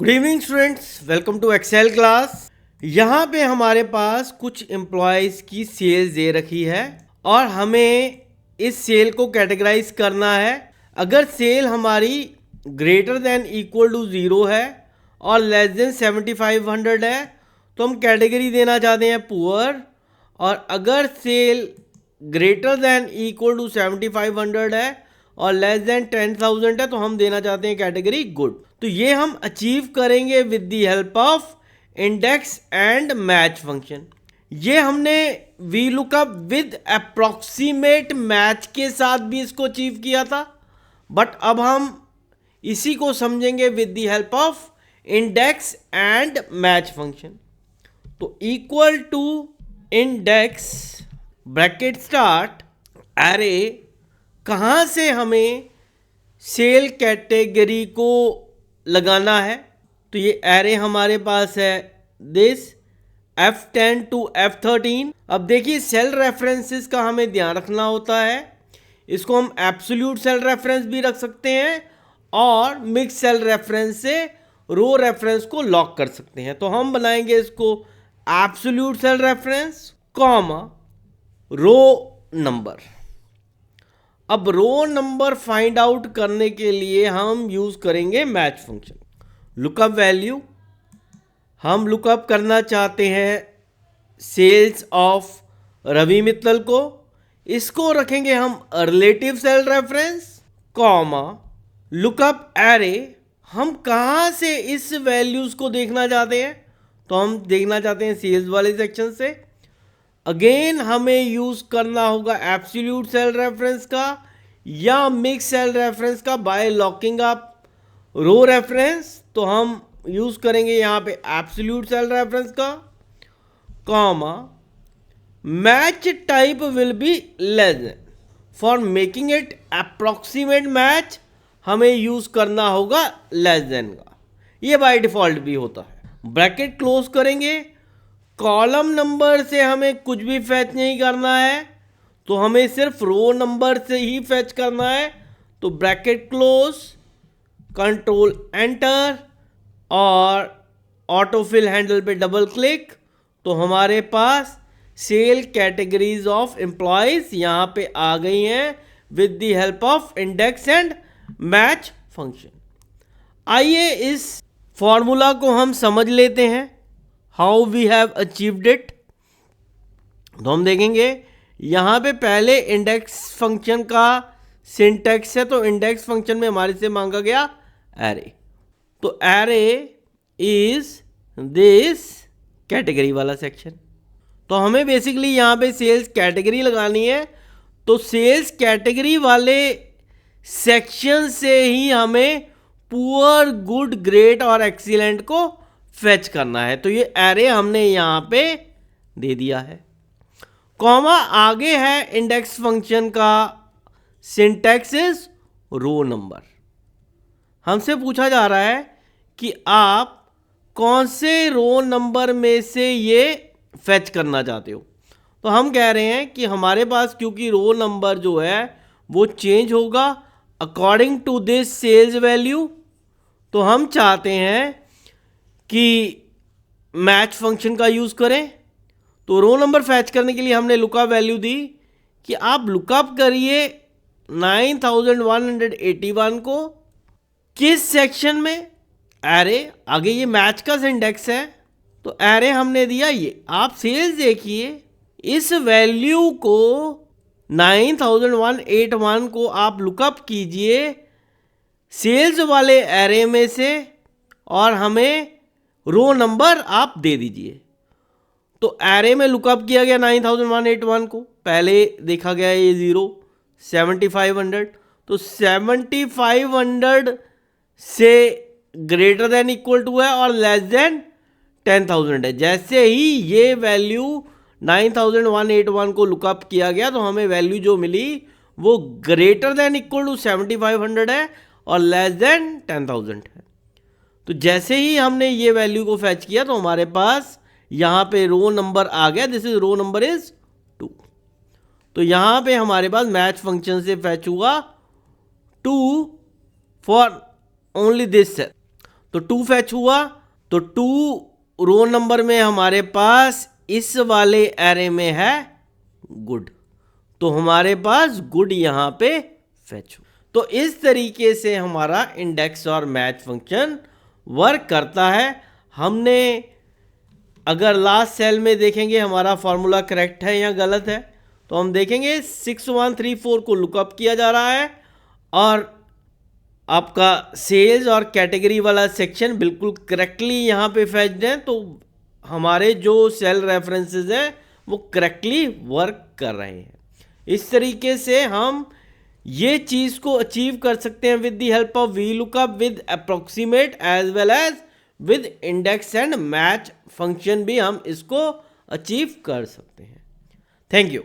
Good evening students, welcome to Excel class. यहाँ पे हमारे पास कुछ एम्प्लॉयज़ की सेल्स दे रखी है और हमें इस सेल को कैटेगराइज करना है। अगर सेल हमारी ग्रेटर देन इक्वल टू 0 है और लेस देन 7500 है तो हम कैटेगरी देना चाहते हैं पुअर, और अगर cell greater than equal to 7500 है और लेस देन 10,000 है तो हम देना चाहते हैं कैटेगरी गुड। तो ये हम अचीव करेंगे with the help of index and match function. ये हमने we lookup with approximate match के साथ भी इसको अचीव किया था, बट अब हम इसी को समझेंगे with the help of index and match function. तो equal to index bracket start array, कहाँ से हमें सेल कैटेगरी को लगाना है। तो ये एरे हमारे पास है दिस F10 टू F13। अब देखिए सेल रेफरेंसेस का हमें ध्यान रखना होता है। इसको हम एब्सोल्यूट सेल रेफरेंस भी रख सकते हैं और मिक्स सेल रेफरेंस से रो रेफरेंस को लॉक कर सकते हैं। तो हम बनाएंगे इसको absolute cell reference comma row number. अब रो नंबर फाइंड आउट करने के लिए हम यूज करेंगे मैच फंक्शन। लुकअप वैल्यू, हम लुकअप करना चाहते हैं सेल्स ऑफ रवि मित्तल को। इसको रखेंगे हम relative cell reference comma lookup array. हम कहाँ से इस वैल्यूज को देखना चाहते हैं, तो हम देखना चाहते हैं सेल्स वाले सेक्शन से। अगेन हमें यूज करना होगा एब्सोल्यूट सेल रेफरेंस का या मिक्स सेल रेफरेंस का बाय लॉकिंग अप रो रेफरेंस। तो हम यूज करेंगे यहाँ पे एब्सोल्यूट सेल रेफरेंस का comma match type will be less than. For making it approximate match हमें यूज करना होगा लेस देन का, ये बाय डिफॉल्ट भी होता है। ब्रैकेट क्लोज करेंगे। कॉलम नंबर से हमें कुछ भी फैच नहीं करना है, तो हमें सिर्फ रो नंबर से ही फैच करना है। तो ब्रैकेट क्लोज, कंट्रोल एंटर और ऑटोफिल हैंडल पे डबल क्लिक, तो हमारे पास सेल कैटेगरीज ऑफ एम्प्लॉयज यहाँ पे आ गई हैं with the help of index and match function. आइए इस फॉर्मूला को हम समझ लेते हैं, how we have achieved it. तो हम देखेंगे यहाँ पे पहले इंडेक्स फंक्शन का सिंटैक्स है। तो इंडेक्स फंक्शन में हमारे से मांगा गया एरे। तो एरे इज दिस कैटेगरी वाला सेक्शन। तो हमें बेसिकली यहाँ पे सेल्स कैटेगरी लगानी है। तो सेल्स कैटेगरी वाले सेक्शन से ही हमें पुअर, गुड, ग्रेट और एक्सीलेंट को फेच करना है। तो ये एरे हमने यहाँ पे दे दिया है। कॉमा आगे है इंडेक्स फंक्शन का सिंटैक्स इज रो नंबर। हमसे पूछा जा रहा है कि आप कौन से रो नंबर में से ये फेच करना चाहते हो। तो हम कह रहे हैं कि हमारे पास क्योंकि रो नंबर जो है वो चेंज होगा according to this cell's value, तो हम चाहते हैं कि मैच फंक्शन का यूज़ करें। तो रो नंबर फैच करने के लिए हमने लुकअप वैल्यू दी कि आप लुकअप करिए 9181 को किस सेक्शन में, एरे। आगे ये मैच का इंडेक्स है तो एरे हमने दिया ये। आप सेल्स देखिए, इस वैल्यू को 9181 को आप लुकअप कीजिए सेल्स वाले एरे में से और हमें रो नंबर आप दे दीजिए। तो एरे में लुकअप किया गया 9181 को, पहले देखा गया ये 0 7500। तो 7500 से ग्रेटर देन इक्वल टू है और लेस देन 10,000 है। जैसे ही ये वैल्यू 9181 को लुकअप किया गया तो हमें वैल्यू जो मिली वो ग्रेटर देन इक्वल टू 7500 है और लेस देन 10,000 है। तो जैसे ही हमने ये वैल्यू को फैच किया तो हमारे पास यहाँ पे रो नंबर आ गया। This is row number is 2। तो यहाँ पे हमारे पास मैच फंक्शन से फैच हुआ 2 फॉर ओनली दिस सेल। तो 2 फैच हुआ, तो 2 रो नंबर में हमारे पास इस वाले एरे में है गुड, तो हमारे पास गुड यहां पे फैच हो। तो इस तरीके से हमारा इंडेक्स और मैच फंक्शन वर्क करता है। हमने अगर लास्ट सेल में देखेंगे हमारा फॉर्मूला करेक्ट है या गलत है, तो हम देखेंगे 6134 को लुकअप किया जा रहा है और आपका सेल्स और कैटेगरी वाला सेक्शन बिल्कुल करेक्टली यहाँ पे फैच्ड है। तो हमारे जो सेल रेफरेंसेस हैं वो करेक्टली वर्क कर रहे हैं। इस तरीके से हम ये चीज़ को अचीव कर सकते हैं with the help of V lookup with approximate as well as with index and match function भी हम इसको अचीव कर सकते हैं। Thank you.